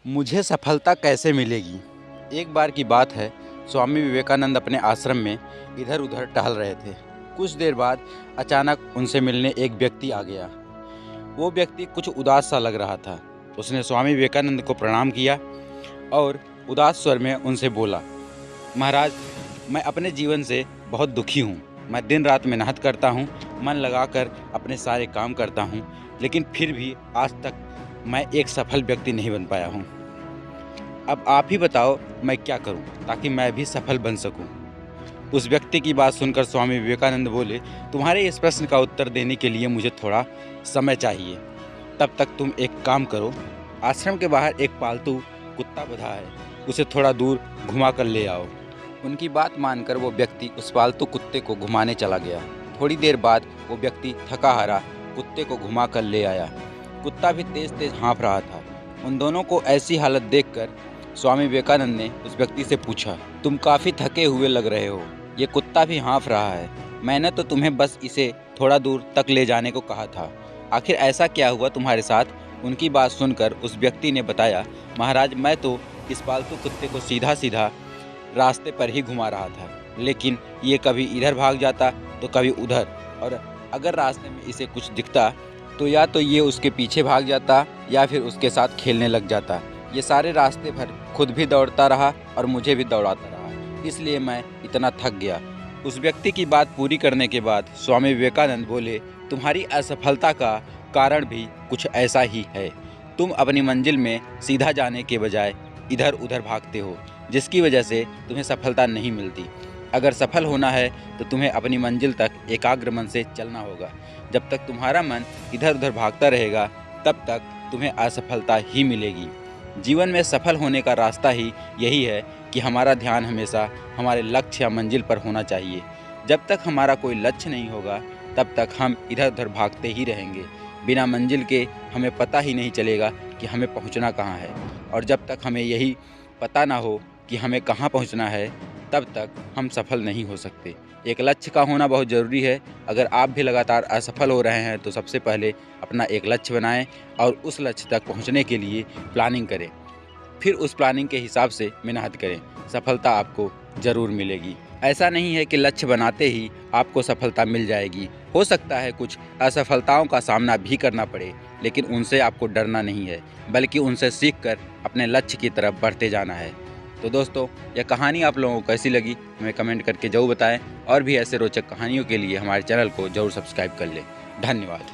मुझे सफलता कैसे मिलेगी। एक बार की बात है, स्वामी विवेकानंद अपने आश्रम में इधर उधर टहल रहे थे। कुछ देर बाद अचानक उनसे मिलने एक व्यक्ति आ गया। वो व्यक्ति कुछ उदास सा लग रहा था। उसने स्वामी विवेकानंद को प्रणाम किया और उदास स्वर में उनसे बोला, महाराज, मैं अपने जीवन से बहुत दुखी हूँ। मैं दिन रात मेहनत करता हूँ, मन लगाकर अपने सारे काम करता हूँ, लेकिन फिर भी आज तक मैं एक सफल व्यक्ति नहीं बन पाया हूँ। अब आप ही बताओ मैं क्या करूँ ताकि मैं भी सफल बन सकूँ। उस व्यक्ति की बात सुनकर स्वामी विवेकानंद बोले, तुम्हारे इस प्रश्न का उत्तर देने के लिए मुझे थोड़ा समय चाहिए। तब तक तुम एक काम करो, आश्रम के बाहर एक पालतू कुत्ता बंधा है, उसे थोड़ा दूर घुमा कर ले आओ। उनकी बात मानकर वो व्यक्ति उस पालतू कुत्ते को घुमाने चला गया। थोड़ी देर बाद वो व्यक्ति थका हारा कुत्ते को घुमा कर ले आया। कुत्ता भी तेज तेज हाँफ रहा था। उन दोनों को ऐसी हालत देखकर स्वामी विवेकानंद ने उस व्यक्ति से पूछा, तुम काफ़ी थके हुए लग रहे हो, ये कुत्ता भी हाँफ रहा है। मैंने तो तुम्हें बस इसे थोड़ा दूर तक ले जाने को कहा था, आखिर ऐसा क्या हुआ तुम्हारे साथ। उनकी बात सुनकर उस व्यक्ति ने बताया, महाराज, मैं तो इस पालतू कुत्ते को सीधा सीधा रास्ते पर ही घुमा रहा था, लेकिन ये कभी इधर भाग जाता तो कभी उधर, और अगर रास्ते में इसे कुछ दिखता तो या तो ये उसके पीछे भाग जाता या फिर उसके साथ खेलने लग जाता। ये सारे रास्ते भर खुद भी दौड़ता रहा और मुझे भी दौड़ाता रहा, इसलिए मैं इतना थक गया। उस व्यक्ति की बात पूरी करने के बाद स्वामी विवेकानंद बोले, तुम्हारी असफलता का कारण भी कुछ ऐसा ही है। तुम अपनी मंजिल में सीधा जाने के बजाय इधर उधर भागते हो, जिसकी वजह से तुम्हें सफलता नहीं मिलती। अगर सफल होना है तो तुम्हें अपनी मंजिल तक एकाग्र मन से चलना होगा। जब तक तुम्हारा मन इधर उधर भागता रहेगा तब तक तुम्हें असफलता ही मिलेगी। जीवन में सफल होने का रास्ता ही यही है कि हमारा ध्यान हमेशा हमारे लक्ष्य या मंजिल पर होना चाहिए। जब तक हमारा कोई लक्ष्य नहीं होगा तब तक हम इधर उधर भागते ही रहेंगे। बिना मंजिल के हमें पता ही नहीं चलेगा कि हमें पहुंचना कहाँ है, और जब तक हमें यही पता ना हो कि हमें कहाँ पहुंचना है तब तक हम सफल नहीं हो सकते। एक लक्ष्य का होना बहुत ज़रूरी है। अगर आप भी लगातार असफल हो रहे हैं तो सबसे पहले अपना एक लक्ष्य बनाएं और उस लक्ष्य तक पहुंचने के लिए प्लानिंग करें। फिर उस प्लानिंग के हिसाब से मेहनत करें, सफलता आपको ज़रूर मिलेगी। ऐसा नहीं है कि लक्ष्य बनाते ही आपको सफलता मिल जाएगी। हो सकता है कुछ असफलताओं का सामना भी करना पड़े, लेकिन उनसे आपको डरना नहीं है, बल्कि उनसे सीखकर अपने लक्ष्य की तरफ बढ़ते जाना है। तो दोस्तों, यह कहानी आप लोगों को कैसी लगी हमें कमेंट करके ज़रूर बताएं, और भी ऐसे रोचक कहानियों के लिए हमारे चैनल को ज़रूर सब्सक्राइब कर लें। धन्यवाद।